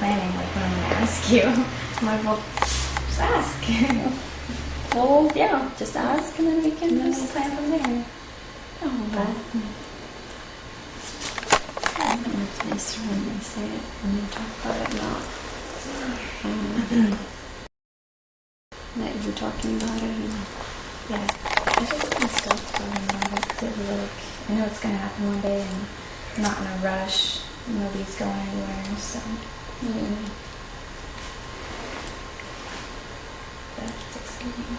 planning, like when I'm gonna ask you. I'm like, well, just ask. Well, yeah, just ask and then we can just plan from there. Oh, but I don't know if it's nicer when they say it, when they talk about it, not that you're talking about it. And yeah, I just can't stop talking about it because I know it's gonna happen one day, and I'm not in a rush. Nobody's going anywhere, so. yeah. That's exciting.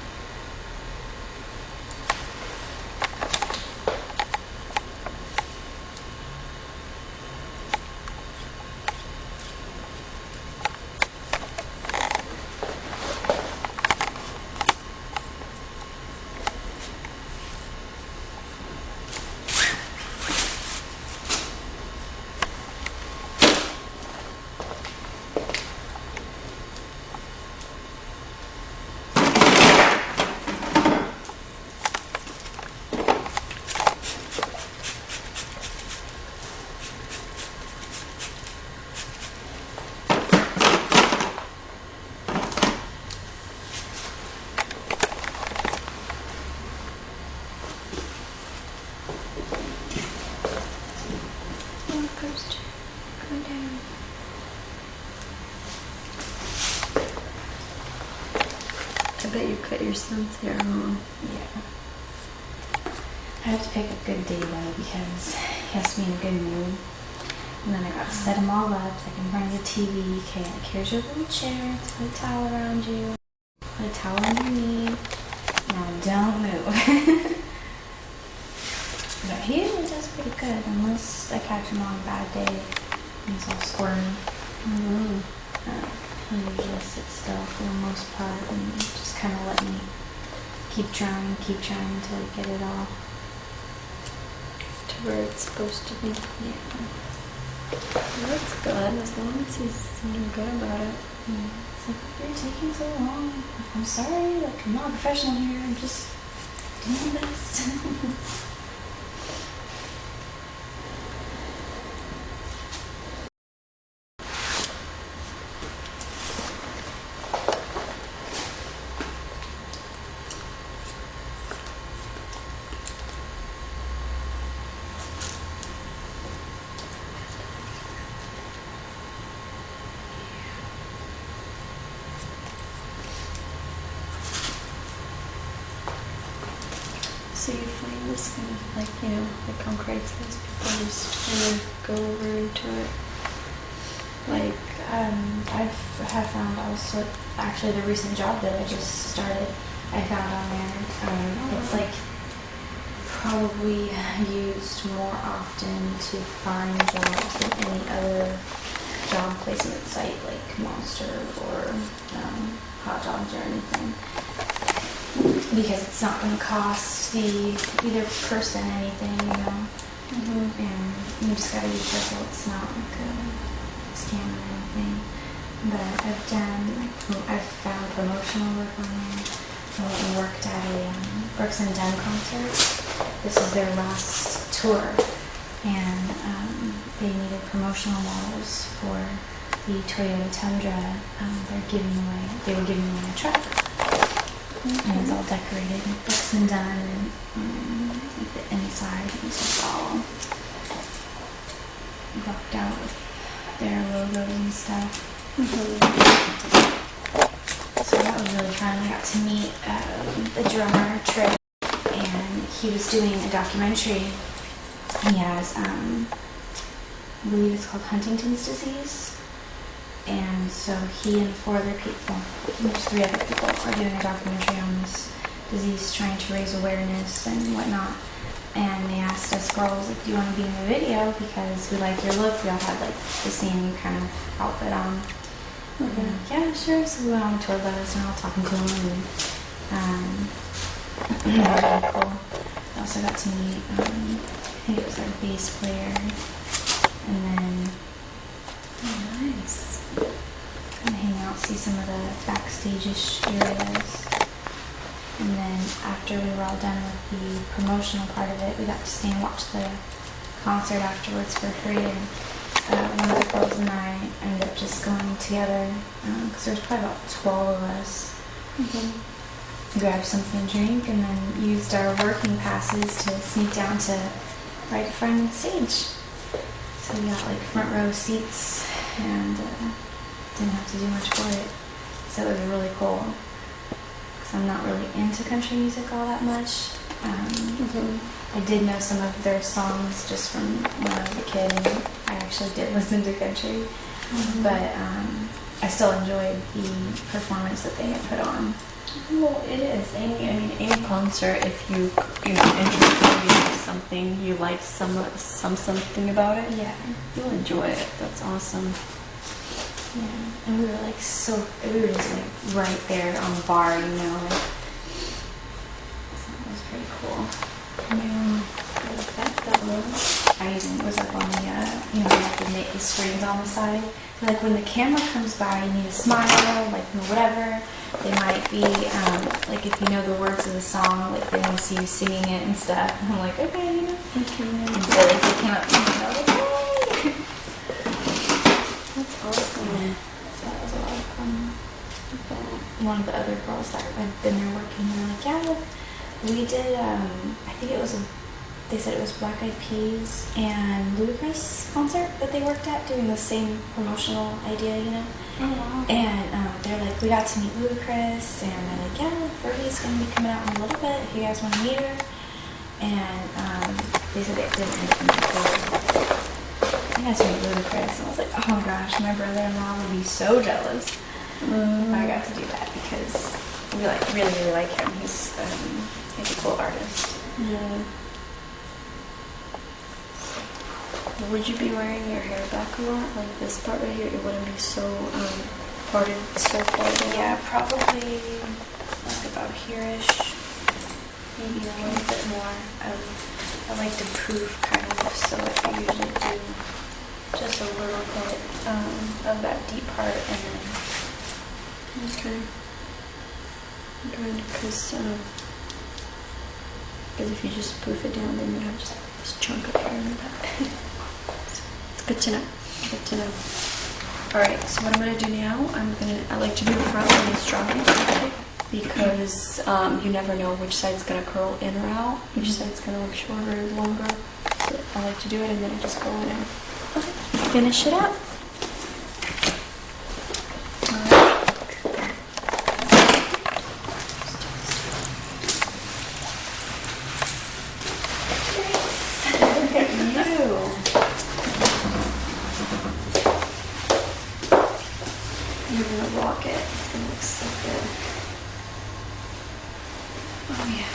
I bet you cut your son's hair, huh? Yeah. I have to pick a good day though because he has to be in a good mood. And then I gotta set him all up so I can bring the TV. Okay, like here's your little chair. Put a towel around you. Put a towel underneath. Now don't move. But he usually does pretty good unless I catch him on a bad day. He's all squirmy. He'll usually sit still for the most part and just kind of let me keep trying until I get it all To where it's supposed to be. Yeah. Well, that's good, as long as he's doing good about it. Yeah. It's like, you're taking so long. I'm sorry, like, I'm not a professional here. I'm just doing my best. So you find this kind of like, like on Craigslist, people just kind of go over into it. Like, have found also, actually the recent job that I just started, I found on there. It's like probably used more often to find jobs than any other job placement site like Monster or Hot Jobs or anything. Because it's not going to cost either person anything, and you just got to be careful it's not like a scam or anything. But I've found promotional work on there. I went and worked at a Brooks and Dunn concert. This is their last tour, and they needed promotional models for the Toyota Tundra. They were giving away a truck. And it's all decorated with Brooks and Dunn, and like the inside is just all rocked out with their logos and stuff. So that was really fun. I got to meet the drummer, Trey, and he was doing a documentary. He has, I believe it's called Huntington's disease. And so he and 4 other people, there's 3 other people, are doing a documentary on this disease, trying to raise awareness and whatnot. And they asked us girls, like, do you want to be in the video? Because we like your look. We all had like the same kind of outfit on. Okay. Like, yeah, sure. So we went on a tour with us and all talking to them. And it was really cool. I also got to meet, I think it was our bass player. And then, Nice. and hang out, see some of the backstage-ish areas. And then after we were all done with the promotional part of it, we got to stay and watch the concert afterwards for free. And one of the girls and I ended up up just going together because there's probably about 12 of us. Grabbed something to drink and then used our working passes to sneak down to right front of the stage. So we got like front row seats and didn't have to do much for it. So it was really cool because I'm not really into country music all that much. I did know some of their songs just from when I was a kid, and I actually did listen to country. But I still enjoyed the performance that they had put on. Well, it is. Any concert, if you introduce something, you like something about it, Yeah. you'll enjoy it. That's awesome. Yeah. And we were just like right there on the bar, you know. Like, so it was pretty cool. Yeah. That was. I even was up on the, you have to make the screens on the side. So like when the camera comes by, you need to smile, like whatever. They might be, like if you know the words of the song, like they want to see you singing it and stuff. And I'm like, okay, you know. And so like they came up to me and I was like, hey! That's awesome. So that was a lot of fun. But one of the other girls that had been there working, they were like, yeah, we did, I think it was they said it was Black Eyed Peas and Ludacris concert that they worked at doing the same promotional idea, you know. Oh, wow. And they're like, we got to meet Ludacris, and they're like, yeah, Fergie's going to be coming out in a little bit if you guys want to meet her. And they said they didn't meet them before. I got to meet Ludacris, and I was like, oh my gosh, my brother-in-law would be so jealous if I got to do that because we like really like him. He's a cool artist. Yeah. Would you be wearing your hair back a lot? Like this part right here, it wouldn't be so parted so far down? Yeah, probably like about here-ish, maybe a little bit more. I like to proof kind of, so like I usually do just a little bit of that deep part and then... Okay. Good, because if you just proof it down, then you have just this chunk of hair in the back. It's good to know. Good to know. Alright, so what I'm going to do now, I like to do the front when it's dry because you never know which side's going to curl in or out, which side's going to look shorter or longer. So I like to do it and then I just go in and finish it up. You're gonna rock it. It's gonna look so good. Oh yeah.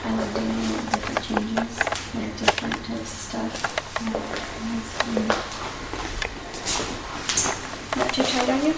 I love doing different changes, like different types of stuff. Not too tight on you?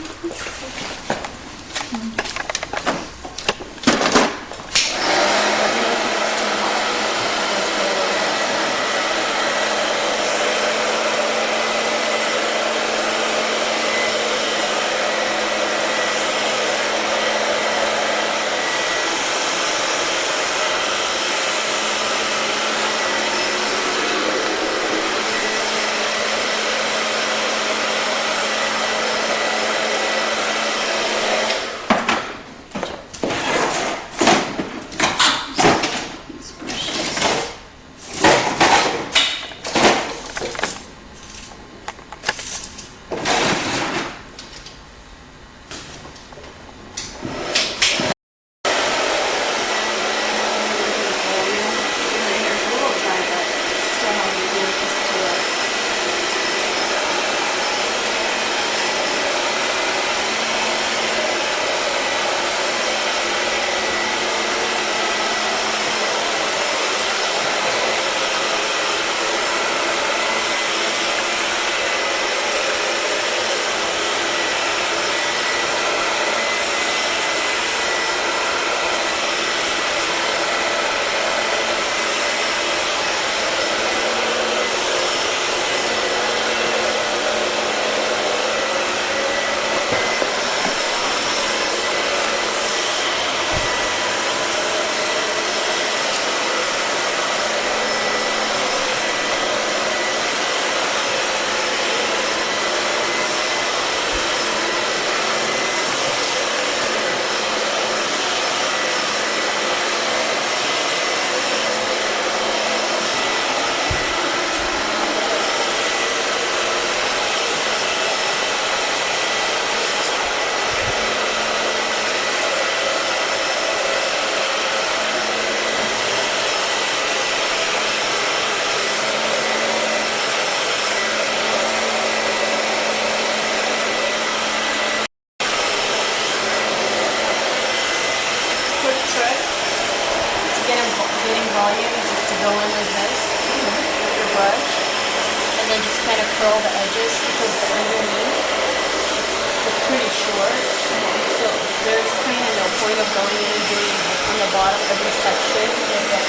point of going in and doing like on the bottom of the section, like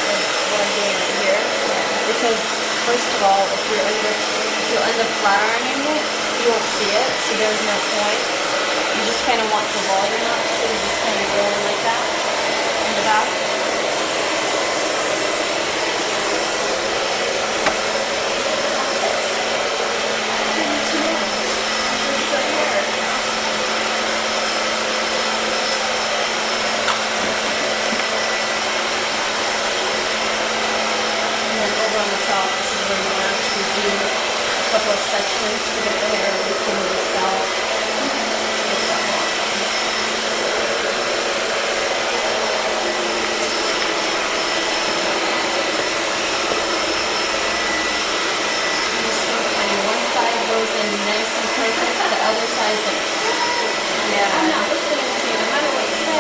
what I'm doing right here. Because first of all, if you'll end up flat ironing it, you won't see it, so there's no point. You just kind of want the volume up, so you just kind of go in like that in the back. On the top, this is where you want to actually do a couple of sections to get the hair looking with the scalp. One side goes in nice and perfect, the other side's like, yeah, I'm not listening to you, no matter what you say.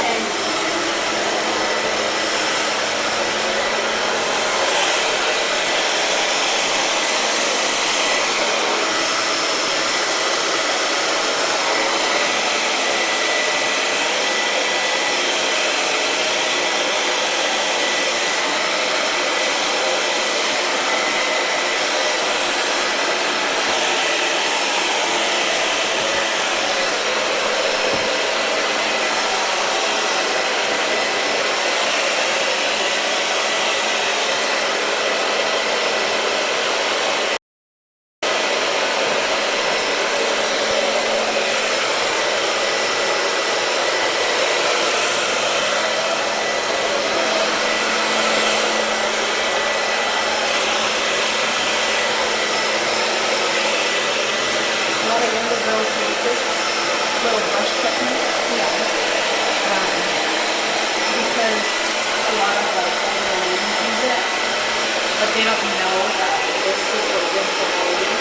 They don't know that this is what gives the volume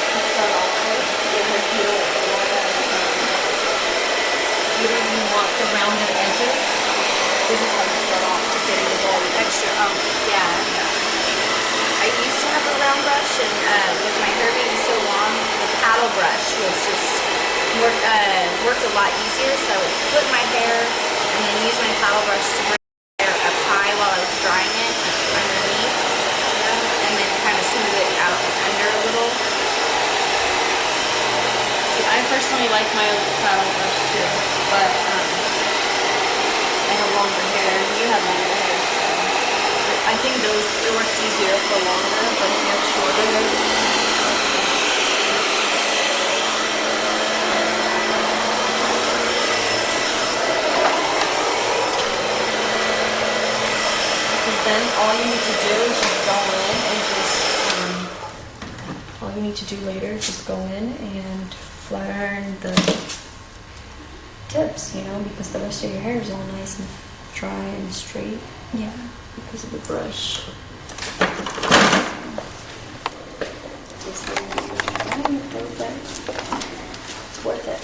to start off with, because you don't want the rounded edges. This is how you start off to getting the volume. Extra, yeah. I used to have a round brush, and with my hair being so long, the paddle brush was just worked a lot easier. So I would flip my hair and then use my paddle brush to bring my hair up high while I was drying it underneath, and then kind of smooth it out under a little. I personally like my paddle brush too, but I have longer hair, and you have longer hair, so I think it works easier for longer, but if you have shorter hair, then all you need to do is just go in and all you need to do later is just go in and flat iron the tips, because the rest of your hair is all nice and dry and straight. Yeah. Because of the brush. Just it's worth it.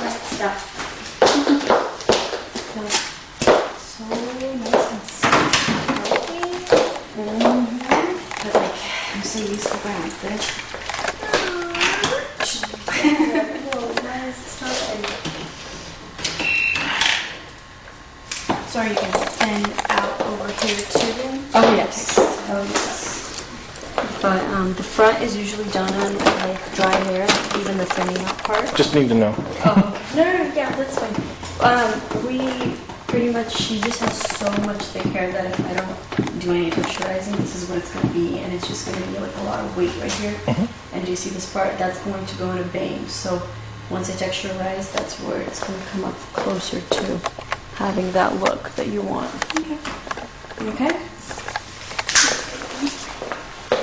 Right stuff. Feels so nice and silky. But like, I'm so used to going like this. So are you going to extend out over here too then? Oh yes. Oh yes. But the front is usually done on like dry hair, even the thinning out part. Just need to know. Oh, no, yeah, that's fine. We pretty much, she just has so much thick hair that if I don't do any texturizing, this is what it's going to be, and it's just going to be like a lot of weight right here. And do you see this part? That's going to go in a bang. So once I texturize, that's where it's going to come up closer to having that look that you want. Okay. Okay?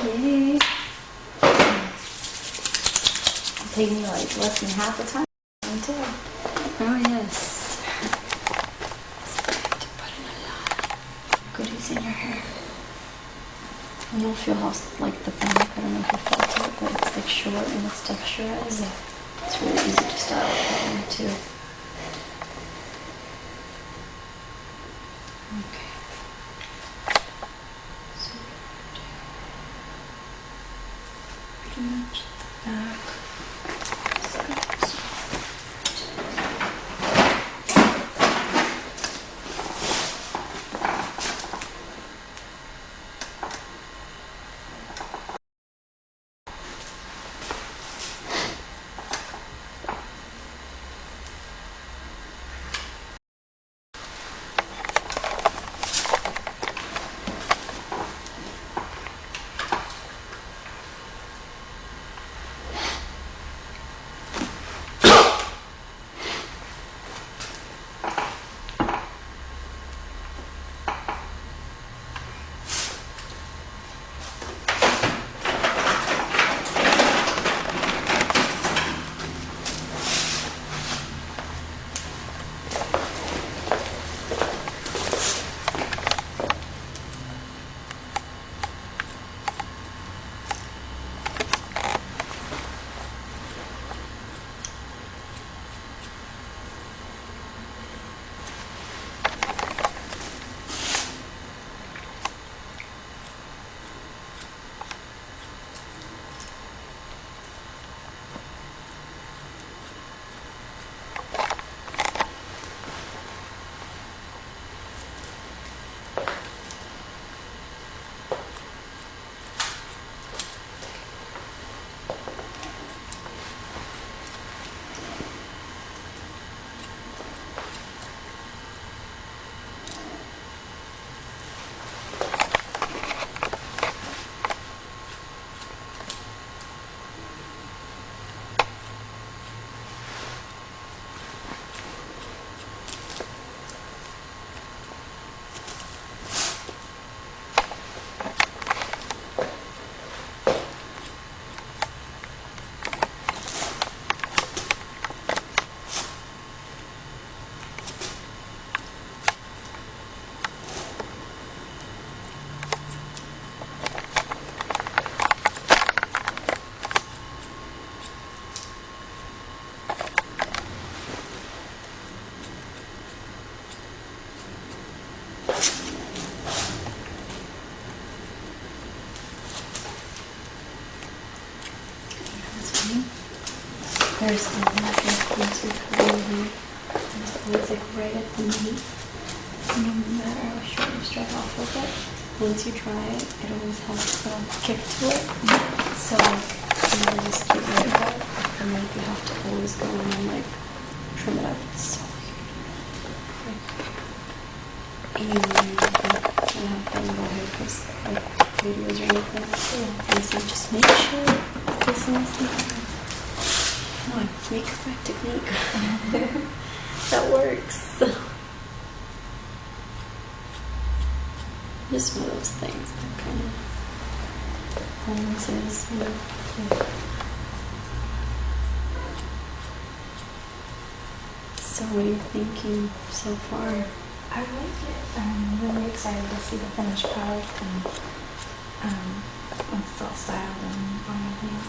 Yay. It'll take me like less than half the time until. Oh yes. So I have to put in a lot of goodies in your hair. And you'll feel how like the back, I don't know if you felt it, but it's like short and it's texturized. It's really easy to style it that way too. Okay. So pretty much the back. Sides. There's once you're covering here, there's always like right at the knee. No matter how short you start off with it, once you try it, it always has a kick to it. So like, you know, just keep right about it, and like you have to always go in and like trim it up. It's so weird. And you don't have to go here because like videos or anything. And so just make sure this is come on, makeup technique. That works. Just one of those things that kind of balances. So what are you thinking so far? I like it. I'm really excited to see the finished product and once it's all styled and on my nail.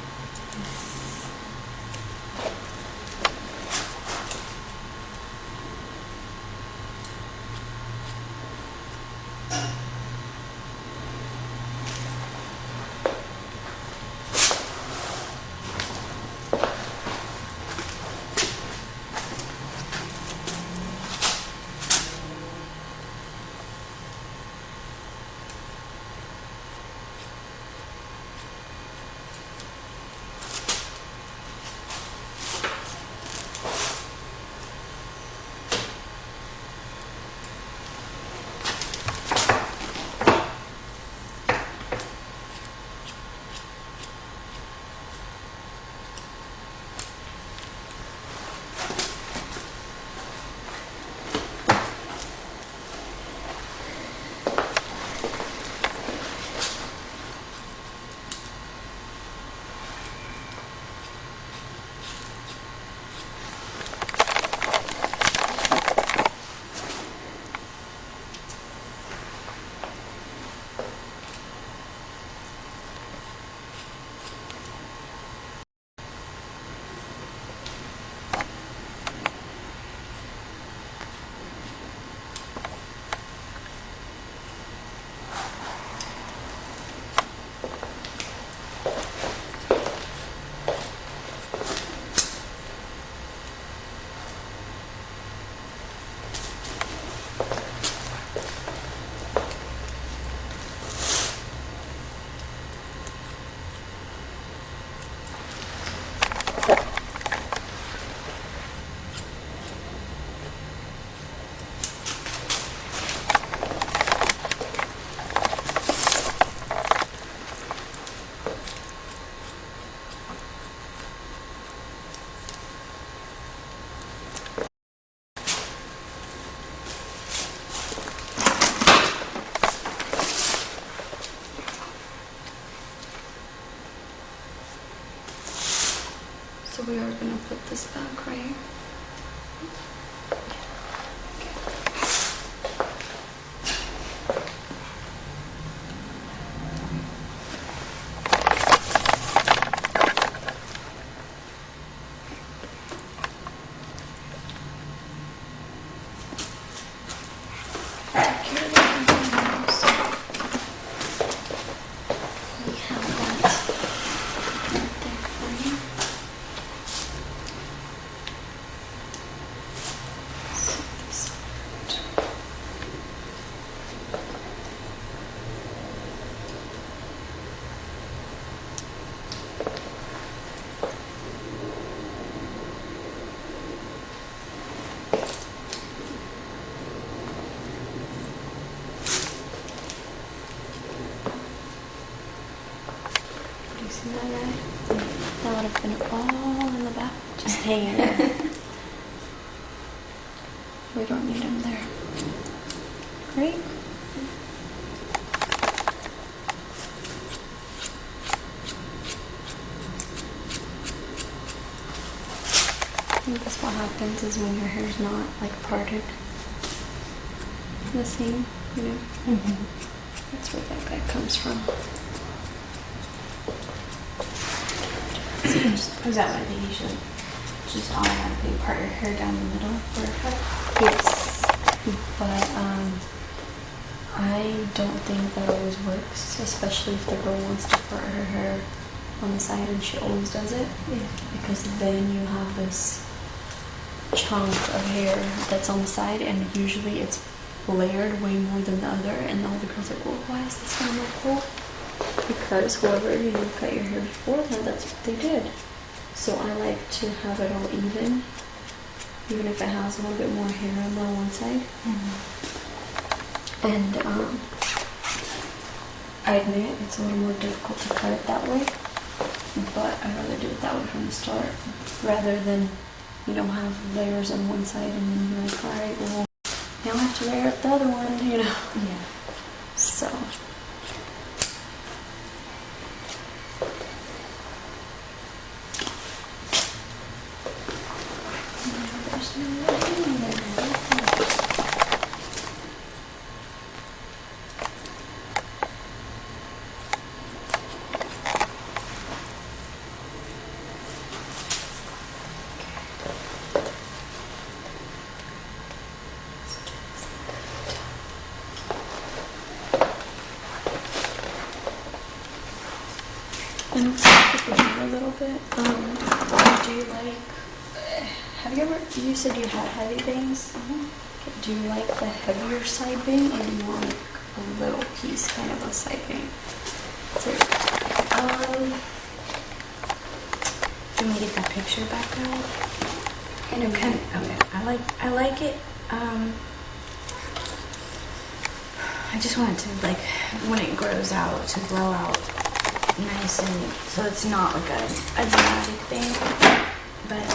So we are gonna put this back right here. We have that right there for you. So this out. Do you see that guy? That would have been all in the back, just hanging there. We don't need him there. Great. I think that's what happens is when your hair's not like parted the same, you know? That's where that guy comes from. Is that why they usually just automatically part your hair down the middle for a cut? Yes, but I don't think that always works, especially if the girl wants to part her hair on the side and she always does it. Yeah. Because then you have this chunk of hair that's on the side and usually it's layered way more than the other, and all the girls are like, well, why is this one not cool? Because whoever cut your hair before that, that's what they did. So I like to have it all even if it has a little bit more hair on the one side. And I admit it's a little more difficult to cut it that way, but I'd rather do it that way from the start rather than, have layers on one side and then you're like, alright, well, now I have to layer up the other one, Yeah. So. There's no lighting there. And I'm sorry for pushing a little bit. Do you like, you said you had heavy bangs? Do you like the heavier side bang, or do you want like a little piece, kind of a side bang? So, Can we get that picture back out? Okay. I like it. I just want it to, like, when it grows out, to grow out nice, and so it's not like a dramatic thing. But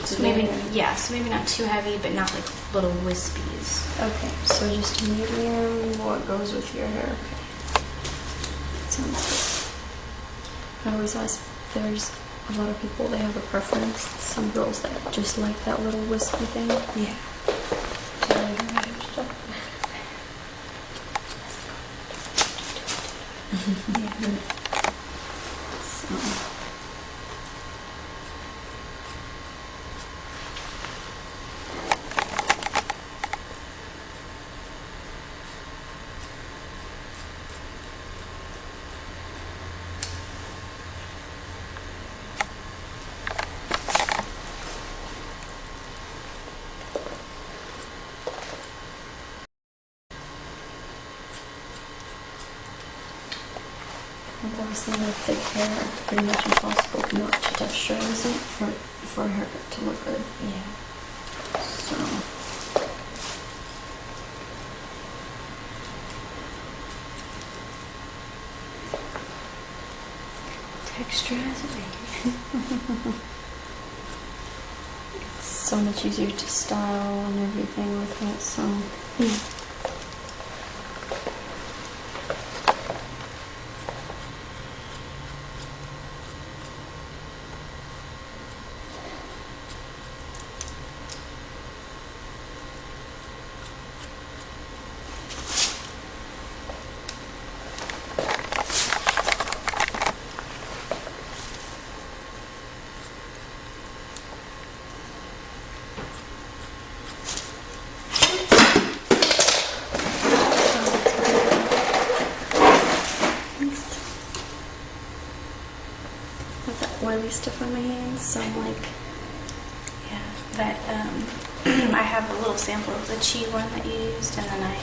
so maybe not too heavy, but not like little wispies. okay, so just medium, what goes with your hair. Okay. Sounds good. I always ask, there's a lot of people, they have a preference. Some girls that just like that little wispy thing. Yeah. So. With obviously with thick hair, it's pretty much impossible not to texture, isn't it? For her to look good. Yeah. So. Texture has a baby. It's so much easier to style and everything with it, so. Thanks. Got that oily stuff on my hands, so I'm like, Yeah, that I have a little sample of the chi one that you used, and then I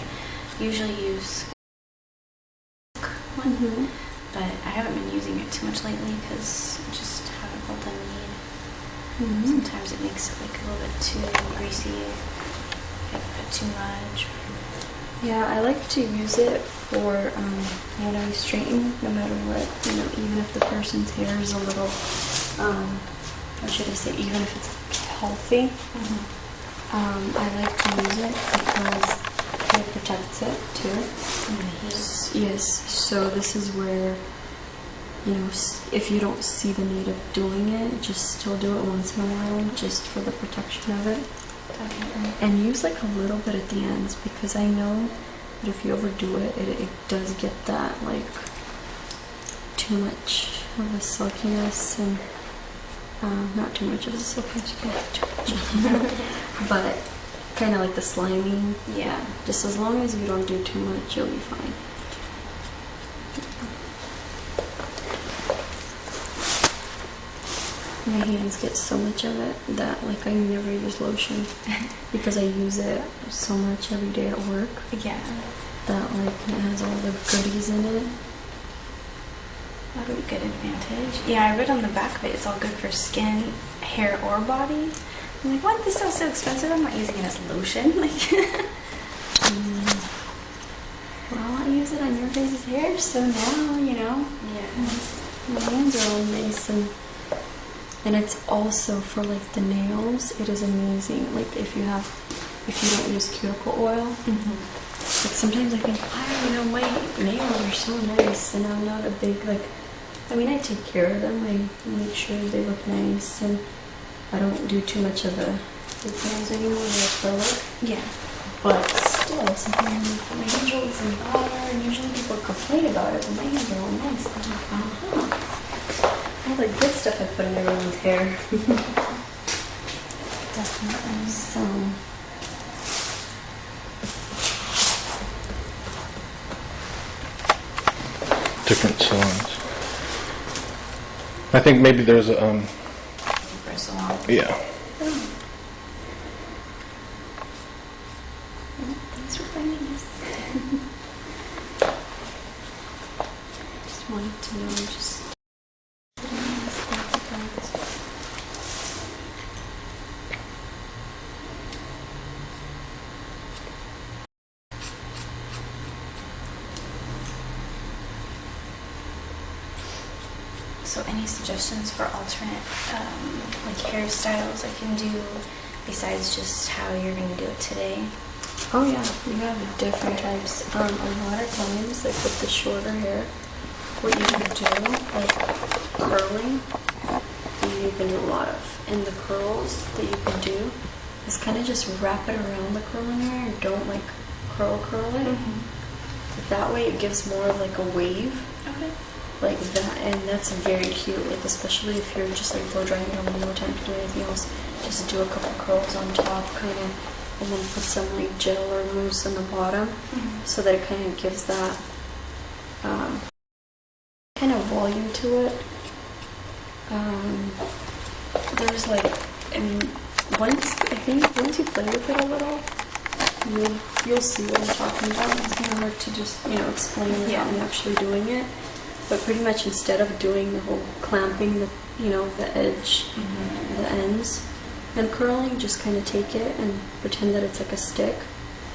usually use one, but I haven't been using it too much lately because I just haven't felt the need. Sometimes it makes it like a little bit too greasy, like put too much. yeah, I like to use it for when I straighten, no matter what, you know, even if the person's hair is a little, how should I say, even if it's healthy, I like to use it because it protects it too. Yes, so this is where, you know, if you don't see the need of doing it, just still do it once in a while, just for the protection of it. Definitely. And use like a little bit at the ends, because I know that if you overdo it, it does get that like too much of a silkiness, and not too much of a silkiness, but kind of like the slimy. Yeah. Just as long as you don't do too much, you'll be fine. My hands get so much of it that like I never use lotion because I use it so much every day at work Yeah. that like it has all the goodies in it. That'd be a good advantage. Yeah, I read on the back of it, it's all good for skin, hair, or body. I'm like, what? This stuff's so expensive. I'm not using it as lotion. Like, Well, I use it on your guys' hair, so now, you know, yeah. my hands are all nice, and it's also for like the nails, it is amazing. Like if you don't use cuticle oil, like sometimes I think, wow, you know, my nails are so nice, and I'm not a big, like, I mean, I take care of them, I make sure they look nice, and I don't do too much of the nails anymore, the acrylic. Yeah. But still, sometimes my hands are always in water, and usually people complain about it, but my hands are all nice. I'm like, all the good stuff I put in everyone's hair. Definitely. So, Different salons. I think maybe there's a, For a salon. yeah. thanks for finding us. Just wanted to know, just. So any suggestions for alternate like hairstyles I can do besides just how you're going to do it today? Oh yeah, we have different types. A lot of times, like with the shorter hair, what you can do, like curling, you can do a lot of. And the curls that you can do is kind of just wrap it around the curling hair and don't like curl it. That way it gives more of like a wave. Okay. Like that, and that's very cute, like especially if you're just like blow drying, you don't have no time to do anything else, just do a couple curls on top kind of, and then put some like gel or mousse on the bottom, so that it kind of gives that kind of volume to it. There's like, I mean, once you play with it a little, you'll see what I'm talking about. It's kind of hard to just, you know, explain without me actually doing it. But pretty much instead of doing the whole clamping, the, you know, the edge, the ends, and curling, just kind of take it and pretend that it's like a stick.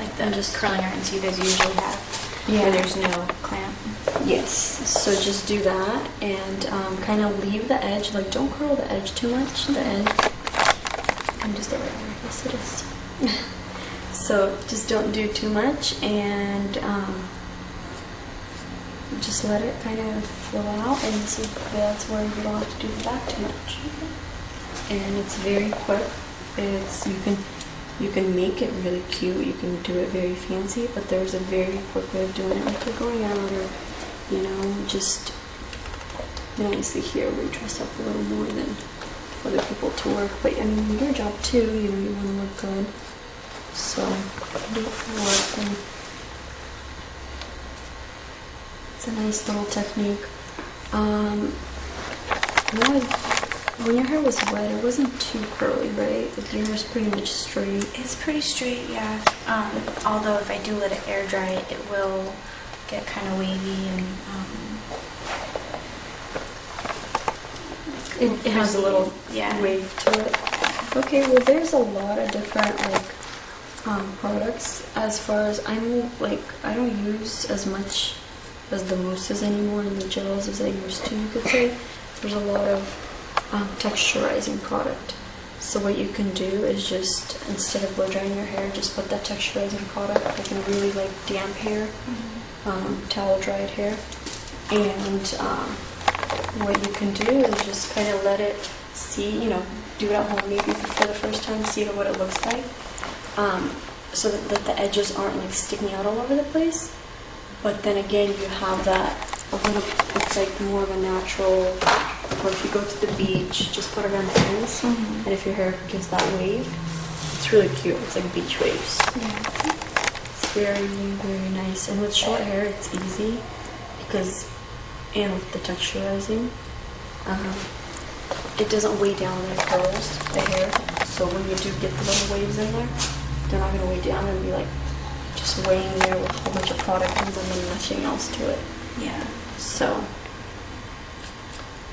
Like the just curling irons you guys usually have, Yeah. where there's no clamp. Yes. So just do that and kind of leave the edge. Like don't curl the edge too much. The end. I'm just over there. Yes, it is. So just don't do too much and. Just let it kind of flow out, and so that's where you don't have to do the back too much. And it's very quick. You can make it really cute. You can do it very fancy, but there's a very quick way of doing it. Like you're going out, or you know, just obviously here we dress up a little more than other people to work. But I mean, your job too. You know, you want to look good, so do it for work and. It's a nice little technique. When your hair was wet, it wasn't too curly, right? Like your hair's pretty much straight. It's pretty straight, yeah. Although if I do let it air dry, it will get kind of wavy and It has a little wave to it. Okay, well there's a lot of different products. As far as I don't use as much as the mousses anymore and the gels as I used to, you could say. There's a lot of texturizing product. So what you can do is just, instead of blow drying your hair, just put that texturizing product, like in really damp hair, towel dried hair. And what you can do is just kind of let it see, do it at home maybe for the first time, see what it looks like. So that the edges aren't sticking out all over the place. But then again, you have that it's like more of a natural, or if you go to the beach, just put it on hands. And if your hair gives that wave, it's really cute. It's like beach waves. yeah. It's very, very nice. And with short hair, it's easy and with the texturizing, it doesn't weigh down the curls, the hair. So when you do get the little waves in there, they're not going to weigh down and be just weighing there with a whole bunch of product and then nothing else to it. Yeah. So,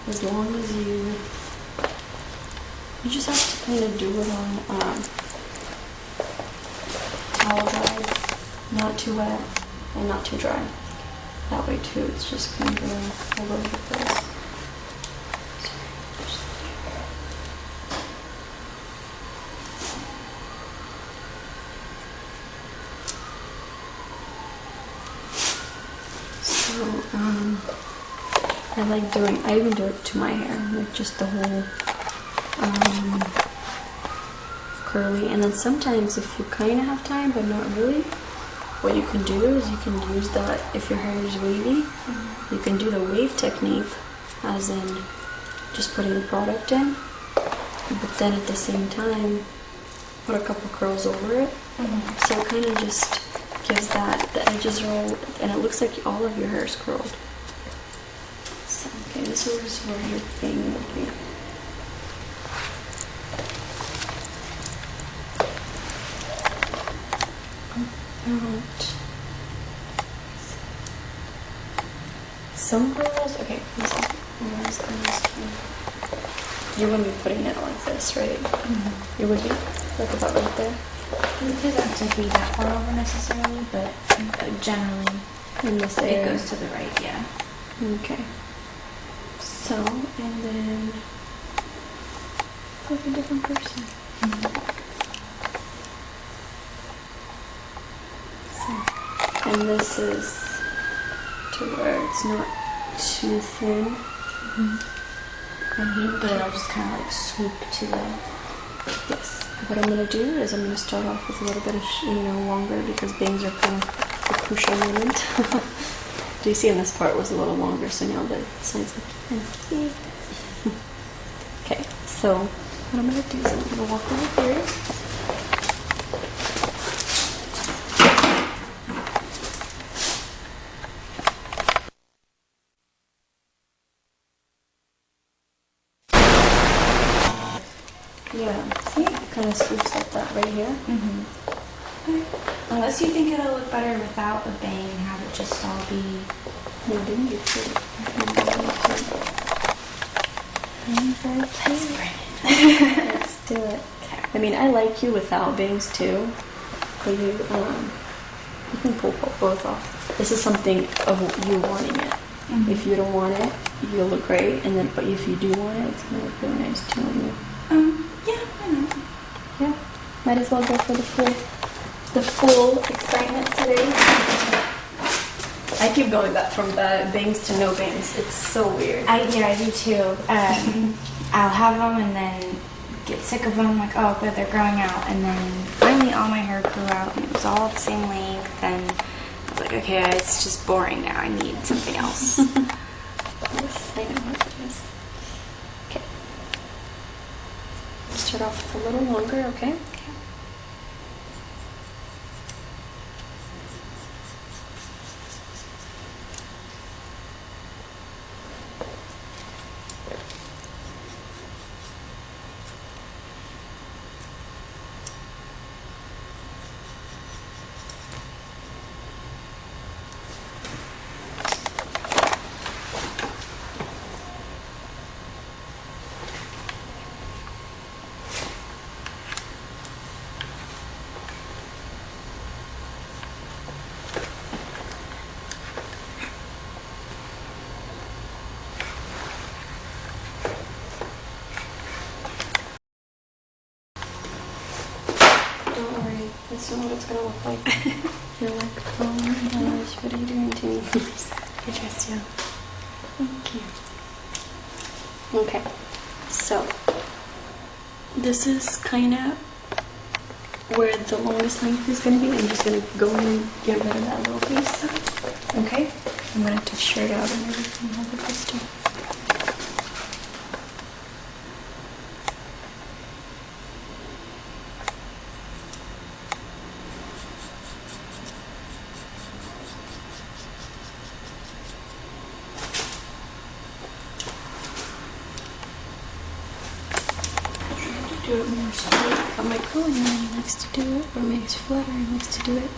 as long as you just have to kind of do it on towel dried, not too wet and not too dry. That way too, it's just kind of all over the place. I even do it to my hair, just the whole curly. And then sometimes if you kind of have time, but not really, what you can do is you can use that, if your hair is wavy, you can do the wave technique, as in just putting the product in, but then at the same time, put a couple curls over it. So it kind of just gives the edges roll, and it looks like all of your hair is curled. So, okay, this is where your thing would be. Some girls, okay, you wouldn't be putting it like this, right? You would be? Like about right there? It doesn't have to be that far over necessarily, but generally In this area. it goes to the right, yeah. Okay. So, and then like a different person. So, and this is to where it's not too thin. But I'll just kind of swoop to the... Yes. What I'm going to do is I'm going to start off with a little bit of, longer, because bangs are kind of the crucial moment. Do you see in this part was a little longer, so now the side's looking kind of Okay, so what I'm going to do is I'm going to walk over here. Yeah, see? It kind of swoops like that right here. Unless you think it'll look better without a bang, have it just all be... No, didn't you see? Let's do it. I mean, I like you without bangs too, but you can pull both off. This is something of you wanting it. If you don't want it, you'll look great, but if you do want it, it's gonna look really nice too on you. Yeah, I know. Yeah, might as well go for the full excitement today. I keep going back from bangs to no bangs. It's so weird. I do too. I'll have them and then get sick of them, like, oh, good, they're growing out. And then finally all my hair grew out and it was all the same length. And I was like, okay, it's just boring now. I need something else. Yes, I know what it is. Okay. Start off with a little longer, okay? this and what it's gonna look like. You're like, oh my gosh, what are you doing to me? I trust you. Thank you. Okay, so this is kind of where the longest length is going to be. I'm just going to go in and get rid of that little piece. Okay, I'm going to have to shirt out and everything over this too. Do it more straight. Got my curling iron next to do it, or my flat iron next to do it.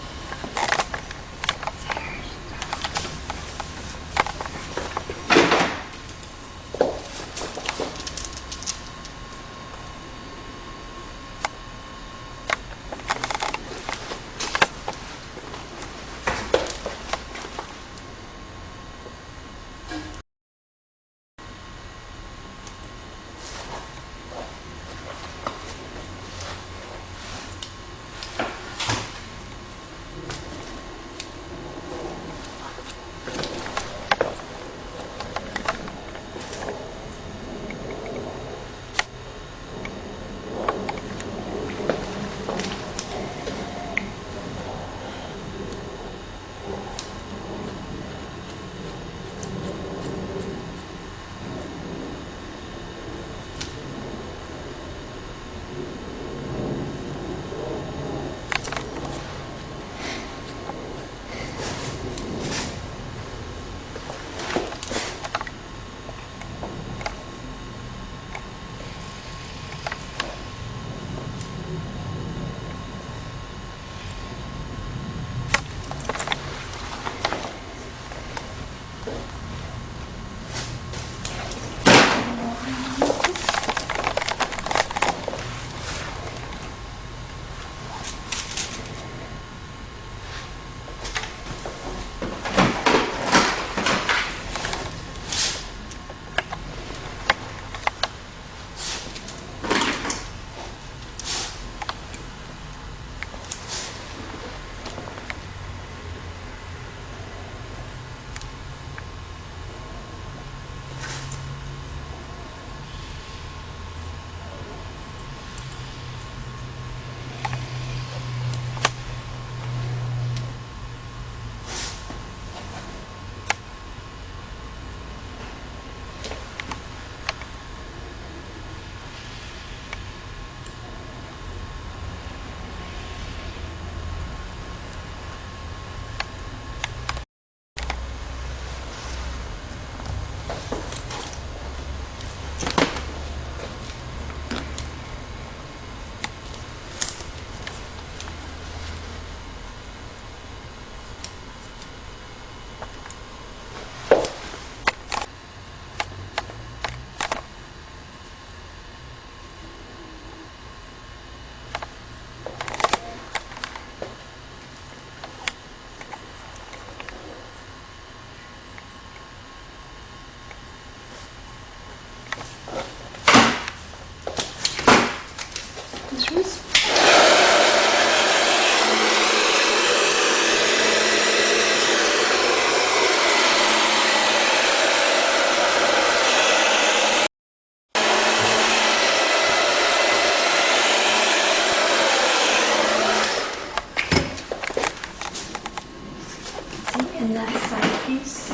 And that side piece,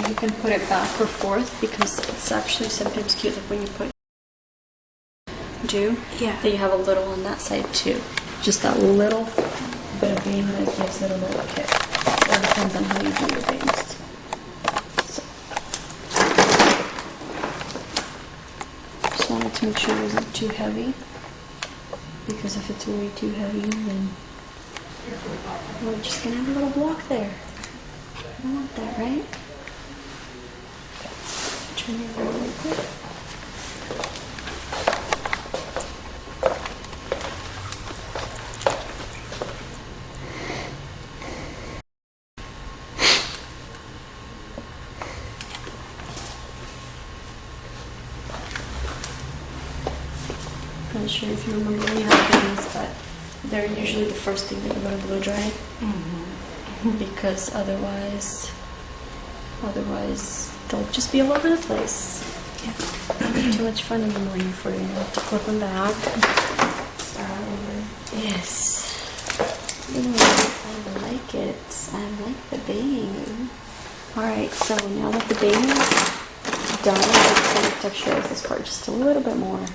you can put it back or forth because it's actually sometimes cute, like when you put Yeah. that you have a little on that side too. Just that little bit of beam that gives it a little kick. It depends on how you do your beams. So, just wanted to make sure it wasn't too heavy, because if it's way too heavy, then we're just gonna have a little block there. I want that, right? Turn it around real quick. I'm not sure if you remember we had things, but they're usually the first thing that you're going to blow dry. Because otherwise they'll just be all over the place. Yeah. Too much fun in the morning for you. You have to clip them back. Start all over. Yes. I like it. I like the bang. Alright, so now that the bang is done, I'm just going to texturize this part just a little bit more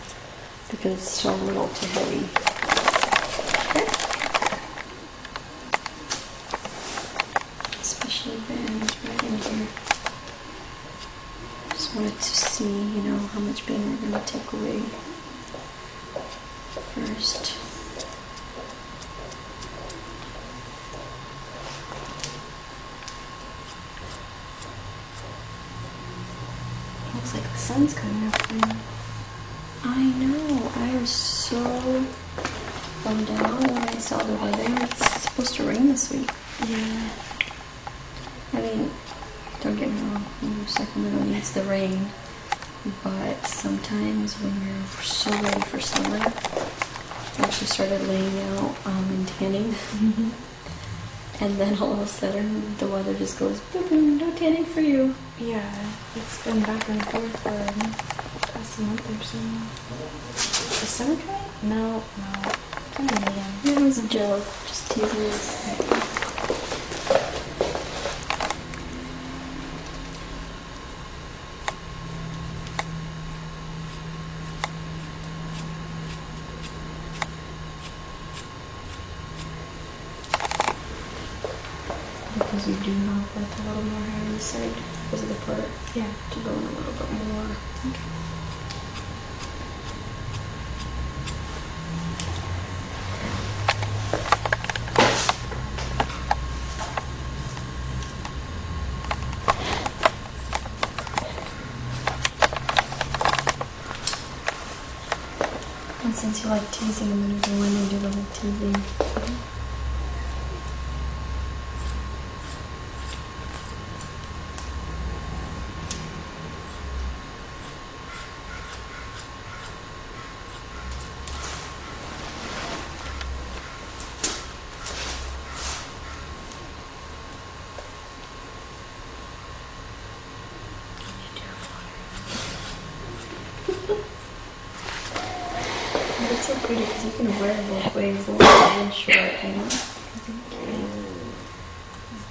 because it's still a little too heavy. Okay. Especially bangs right in here. Just wanted to see, you know, how much bang we're going to take away first. Looks like the sun's coming up now. I know. I was so bummed out when I saw the weather. It's supposed to rain this week. Yeah. I mean, don't get me wrong. Sacramento needs the rain, but sometimes when you're so ready for summer, I actually started laying out and tanning. And then all of a sudden, the weather just goes, boom, boom, no tanning for you. Yeah, it's been back and forth for the past month or so. Is summer coming? No. Coming again. It was a joke, just teasing us. Because you do have like a little more hair on the side because of the part. Yeah. To go in a little bit more. Okay. And since you like teasing, I'm going to go in and do the whole teasing. It's so pretty because you can wear it both ways, long and short, you know? It's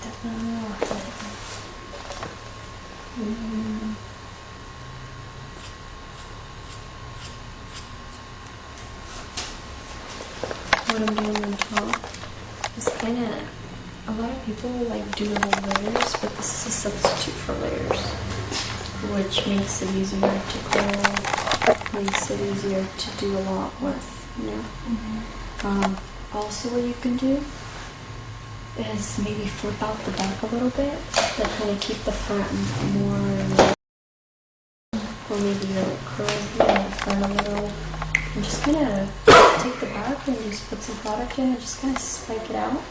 definitely a lot of What I'm doing on top is kind of, a lot of people like do the whole layers, but this is a substitute for layers, which makes it easier to curl, makes it easier to do a lot with, you know? Also what you can do is maybe flip out the back a little bit, but kind of keep the front more, or maybe like curl here in the front a little, and just kind of take the back and just put some product in and just kind of spike it out.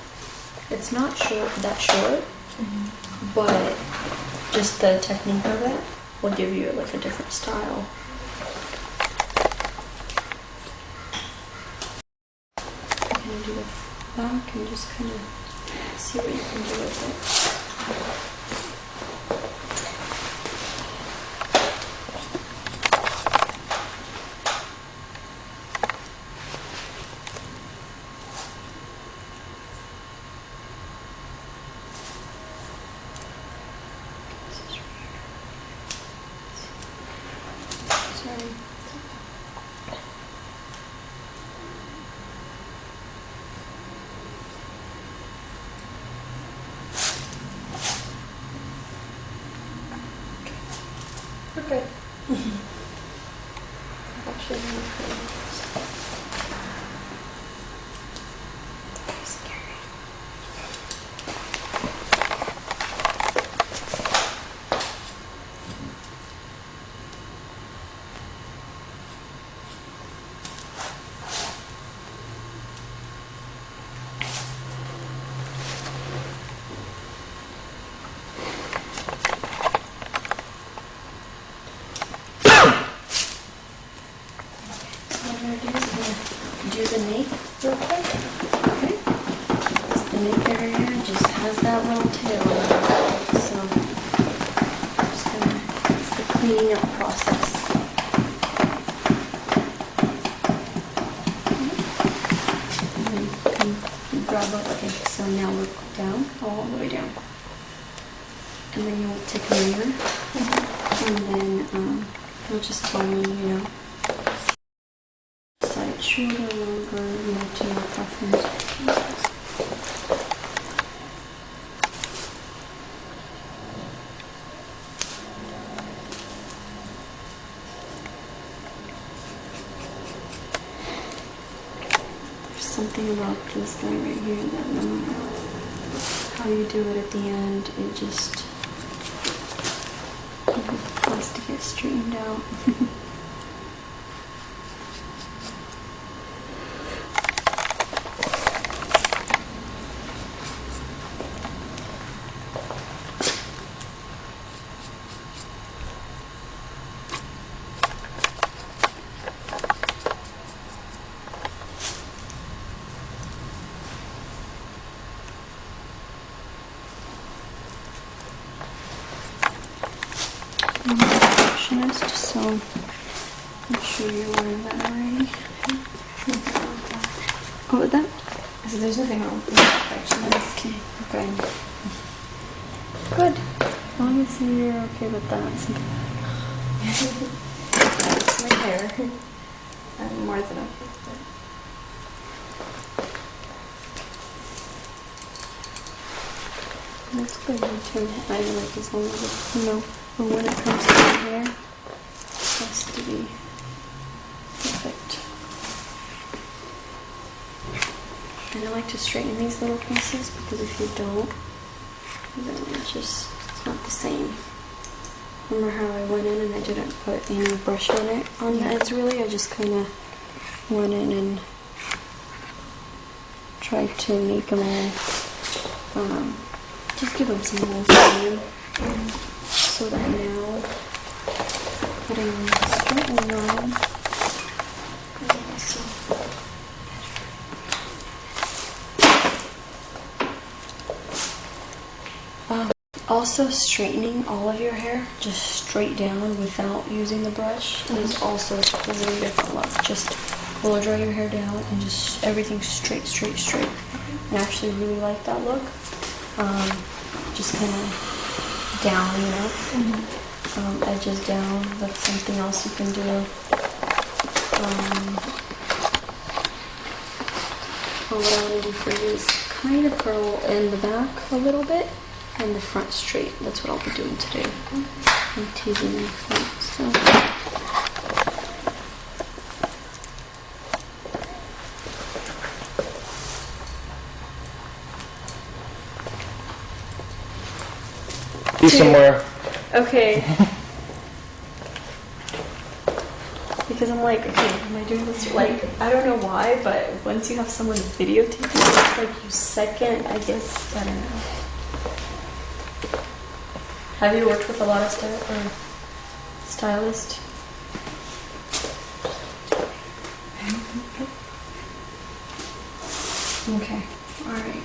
It's not that short, but just the technique of it will give you like a different style. Kind of do the back and just kind of see what you can do with it. Sorry. Okay. Actually, I'm very scary. What I'm going to do is I'm going to do the nape real quick. has that little tail on it, so it's the cleaning up process. And then you grab up, okay, so now we're down, all the way down. And then you'll take a mirror, and then you'll just tell me, you know, side shorter, longer, you know, to your preference. Something about this guy right here that no matter how you do it at the end, it just has to get straightened out. I'm a perfectionist, so I'm sure you're wearing that already. What was that? I said, there's nothing wrong with perfectionist. Okay, good. As long as you're okay with that. That's my hair. I'm more than okay with it. That's good. You too. I like as long as it, you know, but when it comes to my hair, it has to be perfect. And I like to straighten these little pieces because if you don't, then it's not the same. Remember how I went in and I didn't put any brush on it on the ends really? I just kind of went in and tried to make them all, just give them some more volume. So that now, putting the straightening on, also straightening all of your hair just straight down without using the brush is also a totally different look. Just blow dry your hair down and just everything straight, straight, straight. I actually really like that look. Just kind of down, you know, edges down. That's something else you can do. What I want to do for you is kind of curl in the back a little bit and the front straight. That's what I'll be doing today. I'm teasing the front, so. Be somewhere. Okay. Because I'm like, okay, am I doing this? Like, I don't know why, but once you have someone videotaping, it's like you second, I guess, I don't know. Have you worked with a lot of stylists? Okay, alright.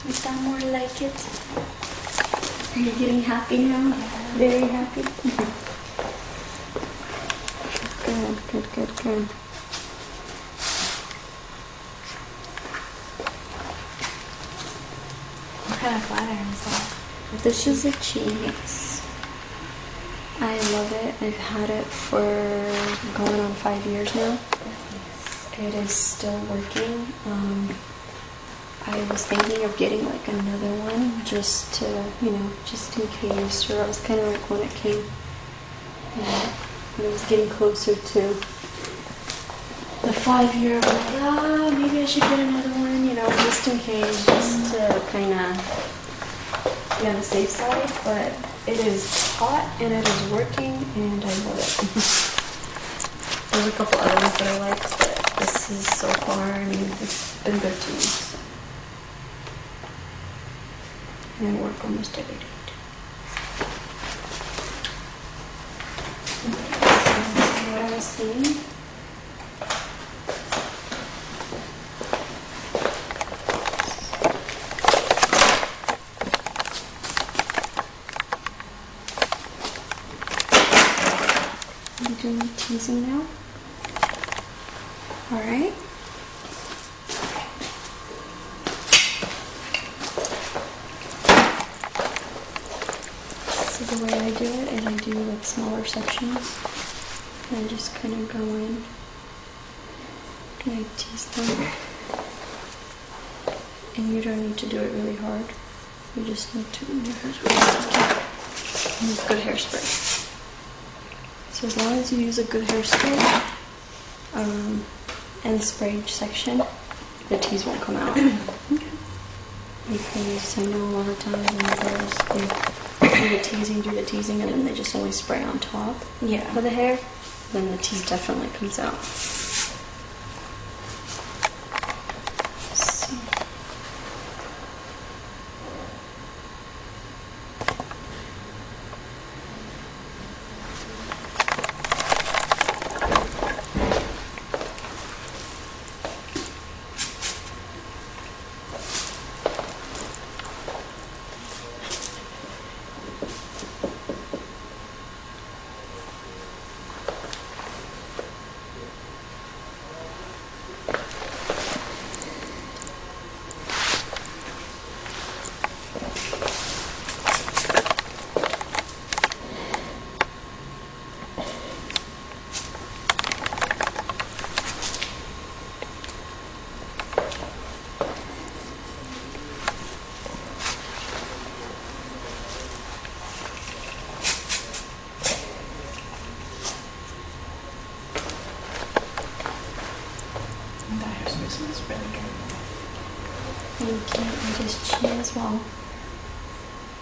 Is that more like it? Are you getting happy now? Very happy? Good, good, good, good. What kind of flat iron is that? This is a Genius. I love it. I've had it for going on 5 years now. it is still working. I was thinking of getting like another one just to, just in case. Or I was kind of like when it came, when it was getting closer to the 5-year, I'm like, maybe I should get another one, just in case, just to kind of be on the safe side. But it is hot and it is working and I love it. There's a couple other ones that I liked, but this is so far, it's been good to me. So. And I work almost every day. So what I was saying. I'm doing teasing now. All right. So the way I do it is I do like smaller sections and I just kind of go in and I tease them. And you don't need to do it really hard. You just need to use good hairspray. So as long as you use a good hairspray and spray each section, the tease won't come out. Because I know a lot of times when girls do the teasing, and then they just only spray on top of the hair, then the tease definitely comes out. So. Smells really good. Thank you. And just Chi as well.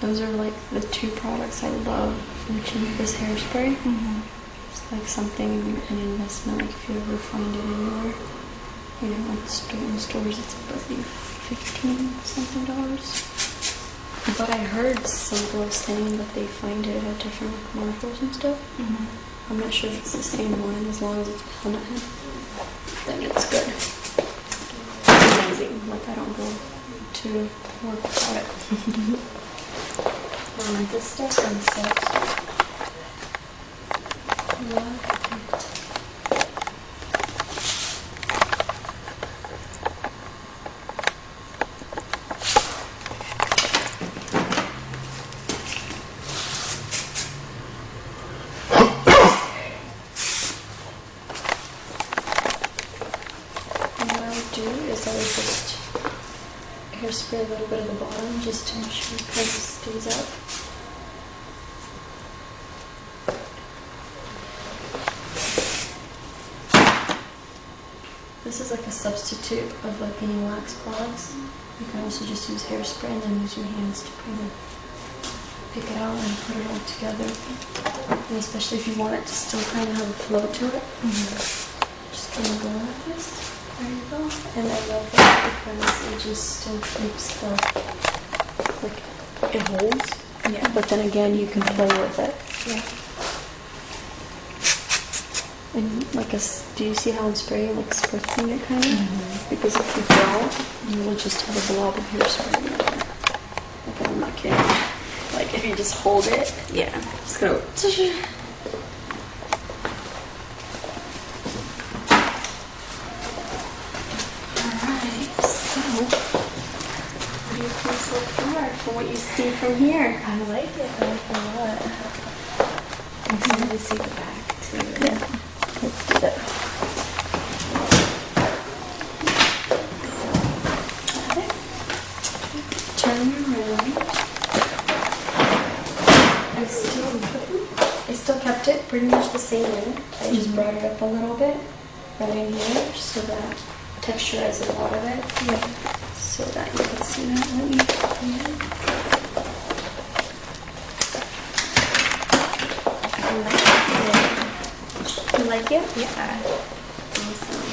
Those are like the two products I love, which is this hairspray. It's like something, an investment, like if you ever find it anywhere. In stores it's I believe $15 something. But I heard some girls saying that they find it at different commercials and stuff. I'm not sure if it's the same one. As long as it's helmet head, then it's good. It's amazing. Like I don't go to work without it. This stuff on set. Love it. Hairspray a little bit at the bottom just to make sure it kind of stays up. This is like a substitute of like any wax products. You can also just use hairspray and then use your hands to kind of pick it out and put it all together. And especially if you want it to still kind of have a flow to it. Just kind of go like this. There you go. And I love it because it just still keeps the, like, it holds. Yeah. But then again, you can play with it. Yeah. And like do you see how in spray, like spritzing it kind of? Because if you don't, you will just have a blob of hairspray. Like, I'm not kidding. Like if you just hold it, yeah, just go. From what you see from here. I like it. I like it a lot. I'm excited to see the back too. Yeah. Let's do that. I still kept it pretty much the same way. I just brought it up a little bit right in here so that texturize a lot of it. Yeah. So that you can see that. Let me You like it? Yeah. Awesome.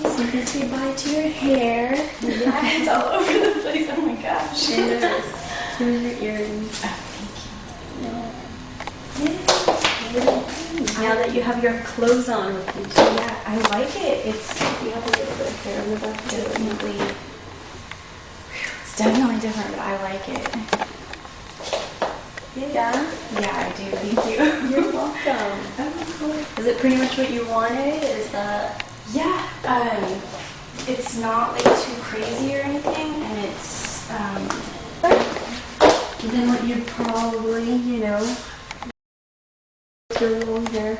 So you can say bye to your hair. Yeah, it's all over the place. Oh my gosh. Here's your earrings. Now that you have your clothes on with you. Yeah, I like it. It's You have a little bit of hair on the back too. definitely different, but I like it. Yeah? Yeah, I do. Thank you. You're welcome. Is it pretty much what you wanted? Is that... Yeah, it's not like too crazy or anything, and it's Then what you'd probably, with your long hair.